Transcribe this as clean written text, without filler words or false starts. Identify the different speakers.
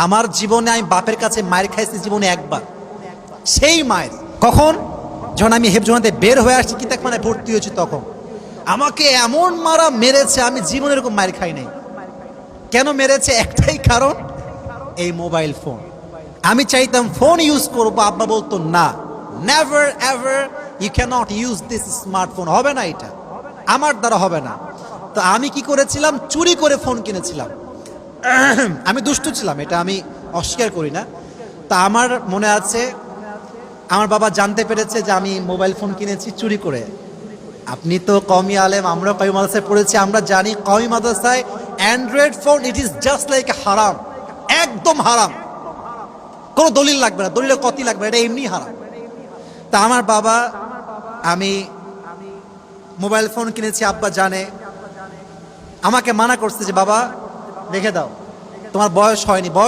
Speaker 1: আমার জীবনে আমি বাপের কাছে মায়ের খাইছি জীবনে একবার, সেই মায়ের কখন, যখন আমি হেফজোনাতে বের হয়ে আসছি কিতাবখানে ভর্তি হয়েছি, তখন আমাকে এমন মারা মেরেছে, আমি জীবনে এরকম মায়ের খাই নাই। কেন মেরেছে? একটাই কারণ, এই মোবাইল ফোন। আমি চাইতাম ফোন ইউজ করবো, আব্বা বলতো না, never ever you can't use this smartphone, হবে না, এটা আমার দ্বারা হবে না। তো আমি কি করেছিলাম, চুরি করে ফোন কিনেছিলাম। আমি দুষ্টু ছিলাম, এটা আমি অস্বীকার করি না। তা আমার মনে আছে, আমার বাবা জানতে পেরেছে যে আমি মোবাইল ফোন কিনেছি চুরি করে। আপনি তো কওমি আলেম, আমরা কওমি মাদ্রাসায় পড়েছি, আমরা জানি কওমি মাদ্রাসায় Android phone it is just like হারাম, একদম হারাম, কোনো দলিল লাগবে না, দলিলের কতি লাগবে না, এটা এমনি হারাম। তা আমার বাবা, আমি মোবাইল ফোন কিনেছি, আব্বা জানে, আমাকে মানা করছে যে বাবা রেখে দাও, তোমার বয়স হয়নি, বয়স